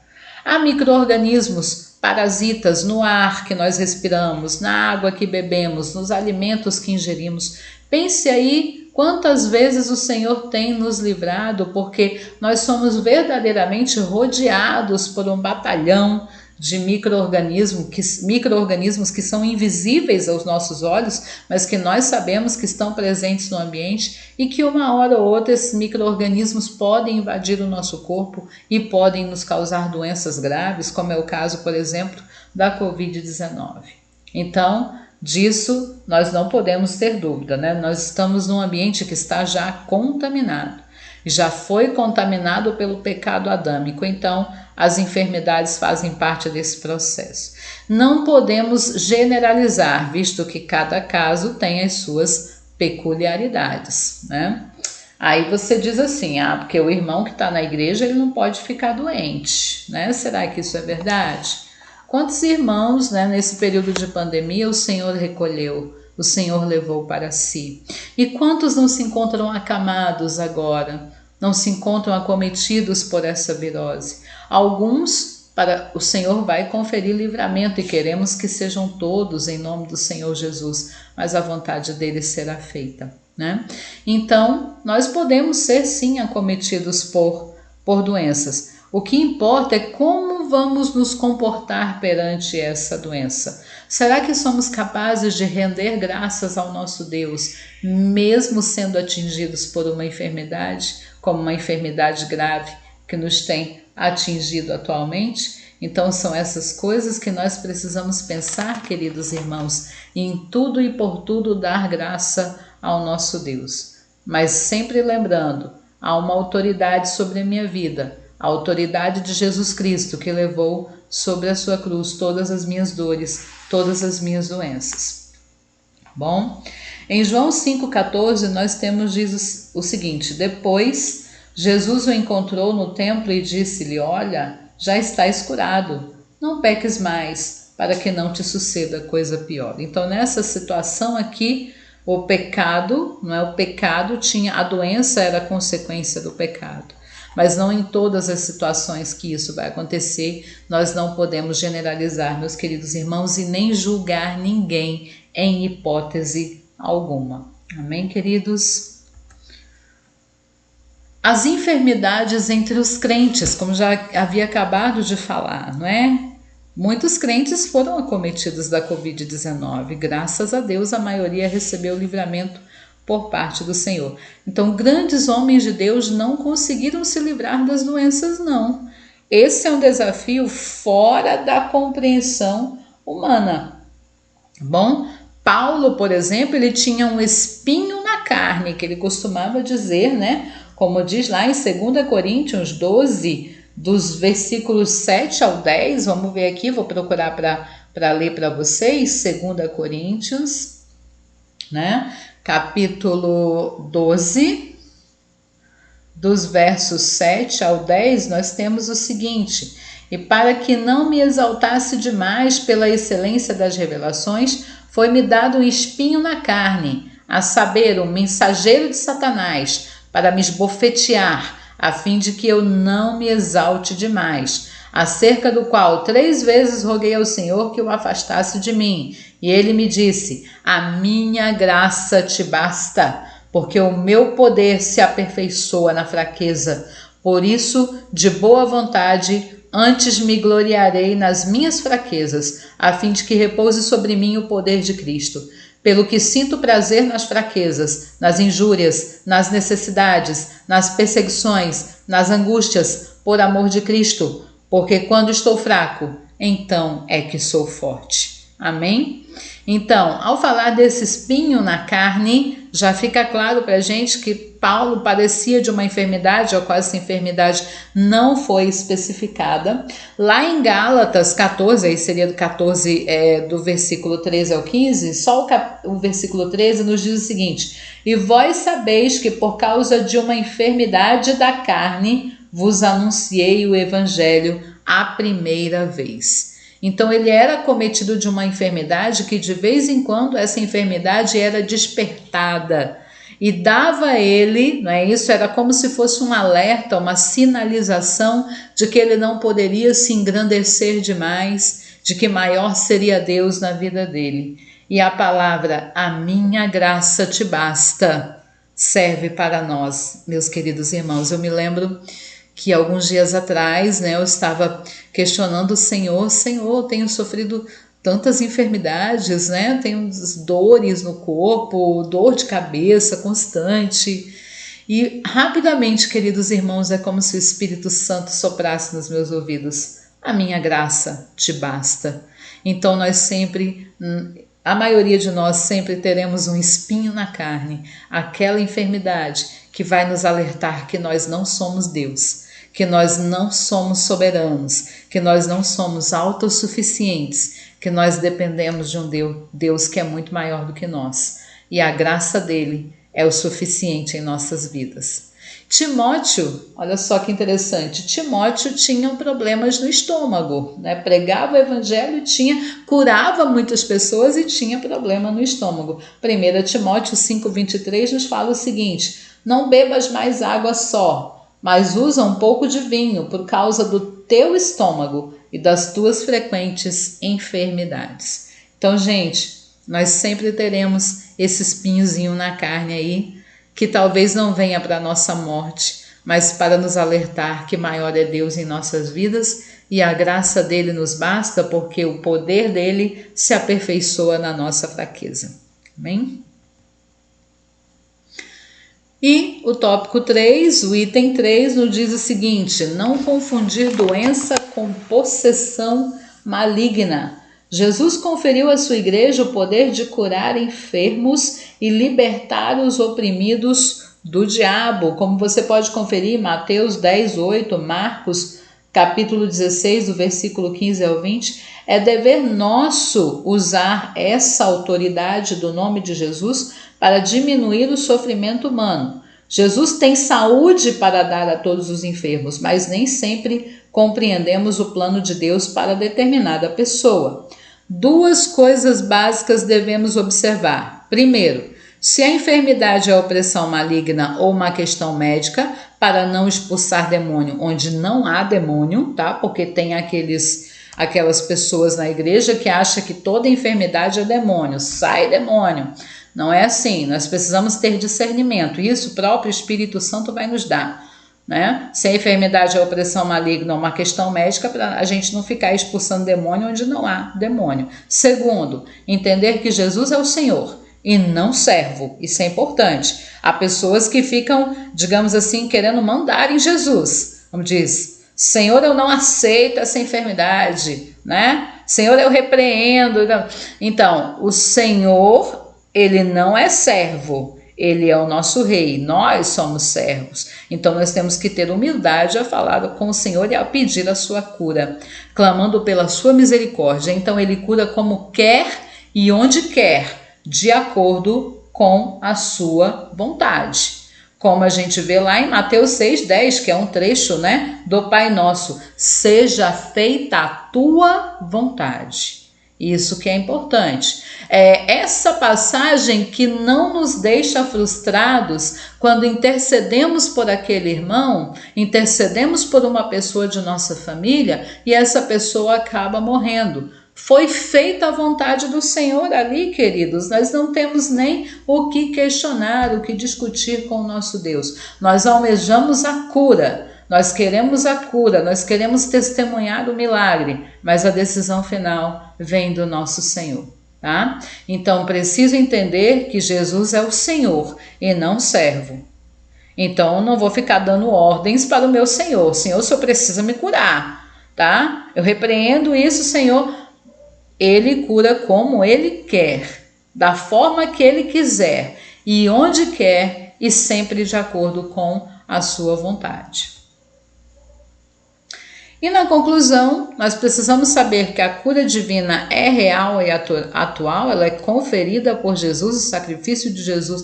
Há micro-organismos, parasitas no ar que nós respiramos, na água que bebemos, nos alimentos que ingerimos. Pense aí quantas vezes o Senhor tem nos livrado, porque nós somos verdadeiramente rodeados por um batalhão de micro-organismos que são invisíveis aos nossos olhos, mas que nós sabemos que estão presentes no ambiente e que uma hora ou outra esses micro-organismos podem invadir o nosso corpo e podem nos causar doenças graves, como é o caso, por exemplo, da Covid-19. Então, disso nós não podemos ter dúvida, né? Nós estamos num ambiente que está já contaminado. Já foi contaminado pelo pecado adâmico, então as enfermidades fazem parte desse processo. Não podemos generalizar, visto que cada caso tem as suas peculiaridades, né? Aí você diz assim, porque o irmão que está na igreja ele não pode ficar doente, né? Será que isso é verdade? Quantos irmãos, né, nesse período de pandemia o Senhor recolheu, o Senhor levou para si? E quantos não se encontram acamados agora? Não se encontram acometidos por essa virose? Alguns o Senhor vai conferir livramento e queremos que sejam todos em nome do Senhor Jesus, mas a vontade dele será feita, né? Então, nós podemos ser sim acometidos por doenças. O que importa é como vamos nos comportar perante essa doença. Será que somos capazes de render graças ao nosso Deus, mesmo sendo atingidos por uma enfermidade, como uma enfermidade grave que nos tem atingido atualmente? Então são essas coisas que nós precisamos pensar, queridos irmãos, e em tudo e por tudo dar graça ao nosso Deus. Mas sempre lembrando, há uma autoridade sobre a minha vida, a autoridade de Jesus Cristo, que levou sobre a sua cruz todas as minhas dores, todas as minhas doenças. Bom, em João 5,14 nós diz o seguinte: depois Jesus o encontrou no templo e disse-lhe: olha, já estás curado, não peques mais, para que não te suceda coisa pior. Então nessa situação aqui, o pecado, não é o pecado, a doença era a consequência do pecado. Mas não em todas as situações que isso vai acontecer, nós não podemos generalizar, meus queridos irmãos, e nem julgar ninguém em hipótese alguma. Amém, queridos? As enfermidades entre os crentes, como já havia acabado de falar, não é? Muitos crentes foram acometidos da Covid-19, graças a Deus a maioria recebeu livramento por parte do Senhor. Então, grandes homens de Deus não conseguiram se livrar das doenças, não. Esse é um desafio fora da compreensão humana. Bom, Paulo, por exemplo, ele tinha um espinho na carne, que ele costumava dizer, né? Como diz lá em 2 Coríntios 12, dos versículos 7 ao 10, vamos ver aqui, vou procurar para ler para vocês, 2 Coríntios, né? Capítulo 12, dos versos 7 ao 10, nós temos o seguinte: e para que não me exaltasse demais pela excelência das revelações, foi-me dado um espinho na carne, a saber, um mensageiro de Satanás, para me esbofetear, a fim de que eu não me exalte demais, acerca do qual 3 vezes roguei ao Senhor que o afastasse de mim. E ele me disse: a minha graça te basta, porque o meu poder se aperfeiçoa na fraqueza. Por isso, de boa vontade, antes me gloriarei nas minhas fraquezas, a fim de que repouse sobre mim o poder de Cristo. Pelo que sinto prazer nas fraquezas, nas injúrias, nas necessidades, nas perseguições, nas angústias, por amor de Cristo, porque quando estou fraco, então é que sou forte. Amém? Então, ao falar desse espinho na carne, já fica claro para a gente que Paulo padecia de uma enfermidade, ou quase essa enfermidade não foi especificada. Lá em Gálatas 14, aí seria do 14, do versículo 13 ao 15, só o versículo 13 nos diz o seguinte: e vós sabeis que por causa de uma enfermidade da carne vos anunciei o evangelho a primeira vez. Então ele era acometido de uma enfermidade que de vez em quando essa enfermidade era despertada e dava a ele, não é isso? Era como se fosse um alerta, uma sinalização de que ele não poderia se engrandecer demais, de que maior seria Deus na vida dele. E a palavra "a minha graça te basta" serve para nós, meus queridos irmãos. Eu me lembro que alguns dias atrás, né, eu estava questionando o Senhor: Senhor, eu tenho sofrido tantas enfermidades, né? Tenho dores no corpo, dor de cabeça constante. E rapidamente, queridos irmãos, é como se o Espírito Santo soprasse nos meus ouvidos: a minha graça te basta. Então nós sempre, a maioria de nós sempre teremos um espinho na carne, aquela enfermidade que vai nos alertar que nós não somos Deus, que nós não somos soberanos, que nós não somos autossuficientes, que nós dependemos de um Deus que é muito maior do que nós. E a graça dele é o suficiente em nossas vidas. Timóteo, olha só que interessante, Timóteo tinha problemas no estômago, né? Pregava o evangelho, curava muitas pessoas e tinha problema no estômago. 1 Timóteo 5,23 nos fala o seguinte: não bebas mais água só, mas usa um pouco de vinho por causa do teu estômago, e das tuas frequentes enfermidades. Então, gente, nós sempre teremos esse espinhozinho na carne aí, que talvez não venha para a nossa morte, mas para nos alertar que maior é Deus em nossas vidas e a graça dele nos basta, porque o poder dele se aperfeiçoa na nossa fraqueza. Amém? E o tópico 3, o item 3, nos diz o seguinte: não confundir doença com possessão maligna. Jesus conferiu à sua igreja o poder de curar enfermos e libertar os oprimidos do diabo, como você pode conferir em Mateus 10:8, Marcos capítulo 16, do versículo 15 ao 20. É dever nosso usar essa autoridade do nome de Jesus para diminuir o sofrimento humano. Jesus tem saúde para dar a todos os enfermos, mas nem sempre compreendemos o plano de Deus para determinada pessoa. Duas coisas básicas devemos observar. Primeiro, se a enfermidade é opressão maligna ou uma questão médica, para não expulsar demônio onde não há demônio, tá? Porque tem aquelas pessoas na igreja que acham que toda enfermidade é demônio, sai demônio. Não é assim, nós precisamos ter discernimento, e isso o próprio Espírito Santo vai nos dar, né? Se a enfermidade é opressão maligna ou uma questão médica, para a gente não ficar expulsando demônio onde não há demônio. Segundo, entender que Jesus é o Senhor e não servo, isso é importante. Há pessoas que ficam, digamos assim, querendo mandar em Jesus, como diz: Senhor, eu não aceito essa enfermidade, né? Senhor, eu repreendo. Então, o Senhor, ele não é servo, ele é o nosso rei, nós somos servos. Então nós temos que ter humildade a falar com o Senhor e a pedir a sua cura, clamando pela sua misericórdia. Então ele cura como quer e onde quer, de acordo com a sua vontade. Como a gente vê lá em Mateus 6:10, que é um trecho, né, do Pai Nosso: seja feita a tua vontade. Isso que é importante. É essa passagem que não nos deixa frustrados quando intercedemos por aquele irmão, intercedemos por uma pessoa de nossa família e essa pessoa acaba morrendo. Foi feita a vontade do Senhor ali, queridos. Nós não temos nem o que questionar, o que discutir com o nosso Deus. Nós almejamos a cura. Nós queremos a cura, nós queremos testemunhar o milagre, mas a decisão final vem do nosso Senhor, tá? Então, preciso entender que Jesus é o Senhor e não servo. Então, eu não vou ficar dando ordens para o meu Senhor. Senhor, o Senhor precisa me curar, tá? Eu repreendo isso, Senhor. Ele cura como Ele quer, da forma que Ele quiser e onde quer e sempre de acordo com a sua vontade. E na conclusão, nós precisamos saber que a cura divina é real e atual, ela é conferida por Jesus, o sacrifício de Jesus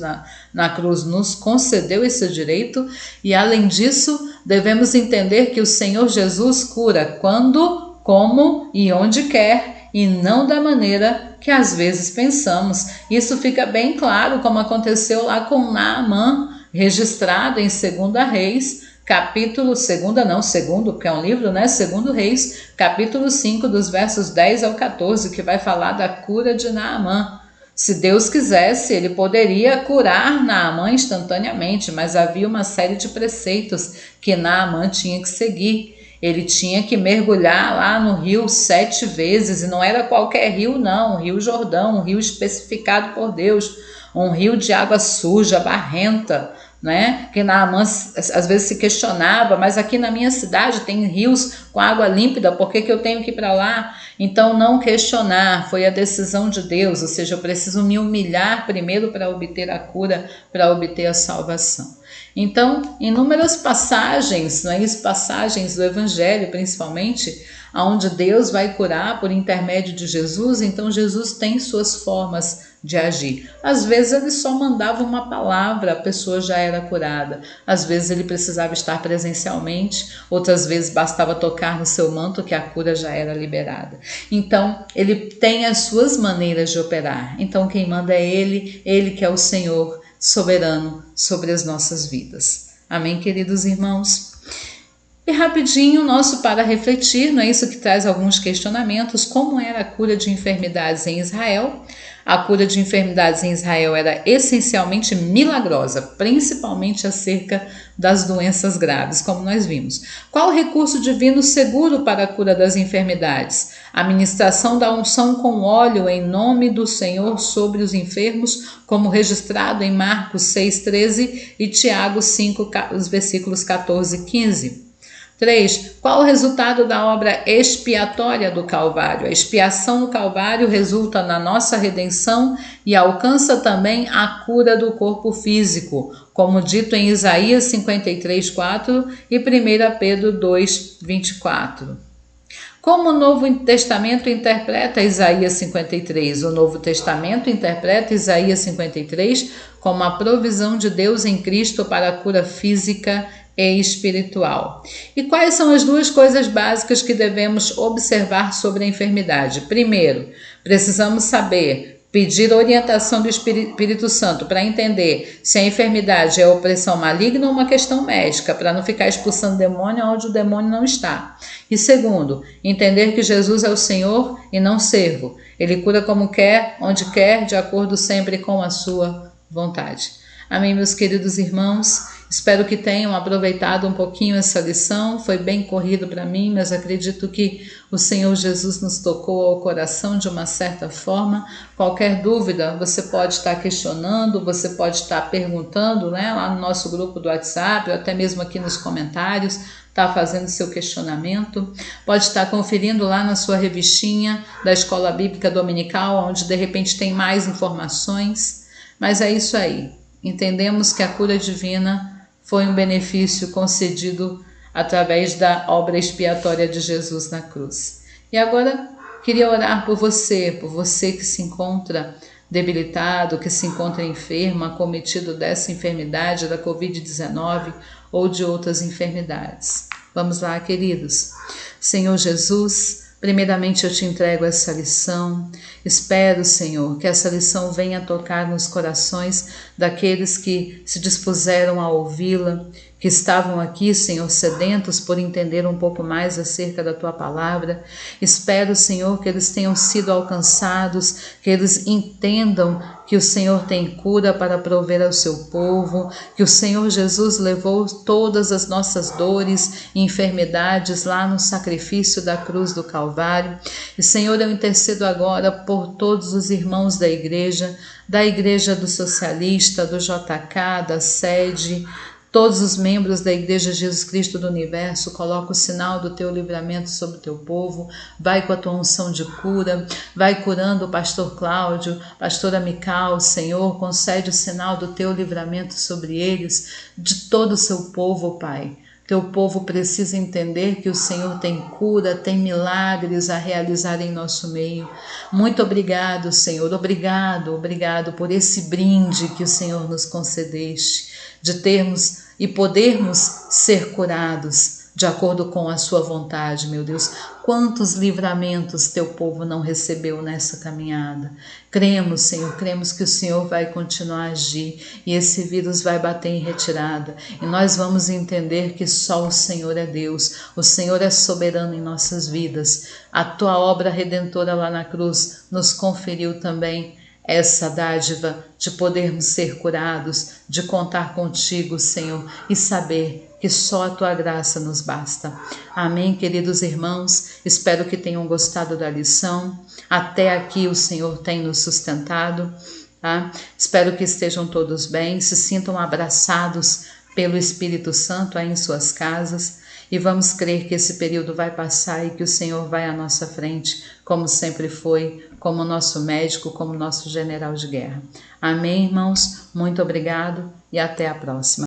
na cruz nos concedeu esse direito, e além disso, devemos entender que o Senhor Jesus cura quando, como e onde quer, e não da maneira que às vezes pensamos. Isso fica bem claro, como aconteceu lá com Naamã, registrado em 2 Reis, capítulo 2, porque é um livro, né? 2 Reis, capítulo 5, dos versos 10 ao 14, que vai falar da cura de Naamã. Se Deus quisesse, ele poderia curar Naamã instantaneamente, mas havia uma série de preceitos que Naamã tinha que seguir. Ele tinha que mergulhar lá no rio 7 vezes, e não era qualquer rio não, o rio Jordão, um rio especificado por Deus, um rio de água suja, barrenta, né? Que Naamã às vezes se questionava: mas aqui na minha cidade tem rios com água límpida, por que eu tenho que ir para lá? Então não questionar, foi a decisão de Deus, ou seja, eu preciso me humilhar primeiro para obter a cura, para obter a salvação. Então, inúmeras passagens, não é isso? Passagens do Evangelho, principalmente, onde Deus vai curar por intermédio de Jesus. Então Jesus tem suas formas de agir. Às vezes ele só mandava uma palavra, a pessoa já era curada. Às vezes ele precisava estar presencialmente, outras vezes bastava tocar no seu manto que a cura já era liberada. Então ele tem as suas maneiras de operar. Então quem manda é ele que é o Senhor soberano sobre as nossas vidas. Amém, queridos irmãos? E rapidinho, nosso para refletir, não é isso que traz alguns questionamentos, como era a cura de enfermidades em Israel? A cura de enfermidades em Israel era essencialmente milagrosa, principalmente acerca das doenças graves, como nós vimos. Qual o recurso divino seguro para a cura das enfermidades? A ministração da unção com óleo em nome do Senhor sobre os enfermos, como registrado em Marcos 6,13 e Tiago 5, os versículos 14 e 15. 3. Qual o resultado da obra expiatória do Calvário? A expiação do Calvário resulta na nossa redenção e alcança também a cura do corpo físico, como dito em Isaías 53,4 e 1 Pedro 2,24. Como o Novo Testamento interpreta Isaías 53? O Novo Testamento interpreta Isaías 53 como a provisão de Deus em Cristo para a cura física e espiritual. E quais são as duas coisas básicas que devemos observar sobre a enfermidade? Primeiro, precisamos saber, pedir orientação do Espírito Santo para entender se a enfermidade é opressão maligna ou uma questão médica, para não ficar expulsando demônio onde o demônio não está. E segundo, entender que Jesus é o Senhor e não servo. Ele cura como quer, onde quer, de acordo sempre com a sua vontade. Amém, meus queridos irmãos? Espero que tenham aproveitado um pouquinho essa lição. Foi bem corrido para mim, mas acredito que o Senhor Jesus nos tocou ao coração de uma certa forma. Qualquer dúvida, você pode estar questionando, você pode estar perguntando, né, lá no nosso grupo do WhatsApp, ou até mesmo aqui nos comentários, está fazendo seu questionamento. Pode estar conferindo lá na sua revistinha da Escola Bíblica Dominical, onde de repente tem mais informações. Mas é isso aí. Entendemos que a cura divina foi um benefício concedido através da obra expiatória de Jesus na cruz. E agora queria orar por você que se encontra debilitado, que se encontra enfermo, acometido dessa enfermidade, da Covid-19 ou de outras enfermidades. Vamos lá, queridos. Senhor Jesus, primeiramente eu te entrego essa lição. Espero, Senhor, que essa lição venha tocar nos corações daqueles que se dispuseram a ouvi-la, que estavam aqui, Senhor, sedentos por entender um pouco mais acerca da Tua palavra. Espero, Senhor, que eles tenham sido alcançados, que eles entendam que o Senhor tem cura para prover ao seu povo, que o Senhor Jesus levou todas as nossas dores e enfermidades lá no sacrifício da cruz do Calvário. E, Senhor, eu intercedo agora por todos os irmãos da Igreja do Socialista, do JK, da Sede, todos os membros da Igreja Jesus Cristo do Universo. Coloca o sinal do teu livramento sobre o teu povo, vai com a tua unção de cura, vai curando o pastor Cláudio, pastora Mical, Senhor, concede o sinal do teu livramento sobre eles, de todo o seu povo, Pai. Teu povo precisa entender que o Senhor tem cura, tem milagres a realizar em nosso meio. Muito obrigado, Senhor, obrigado por esse brinde que o Senhor nos concedeste, de termos e podermos ser curados de acordo com a sua vontade, meu Deus. Quantos livramentos teu povo não recebeu nessa caminhada. Cremos, Senhor, cremos que o Senhor vai continuar a agir e esse vírus vai bater em retirada. E nós vamos entender que só o Senhor é Deus, o Senhor é soberano em nossas vidas. A tua obra redentora lá na cruz nos conferiu também essa dádiva de podermos ser curados, de contar contigo, Senhor, e saber que só a tua graça nos basta. Amém, queridos irmãos? Espero que tenham gostado da lição. Até aqui o Senhor tem nos sustentado, tá? Espero que estejam todos bem, se sintam abraçados pelo Espírito Santo aí em suas casas. E vamos crer que esse período vai passar e que o Senhor vai à nossa frente, como sempre foi, como nosso médico, como nosso general de guerra. Amém, irmãos? Muito obrigado e até a próxima.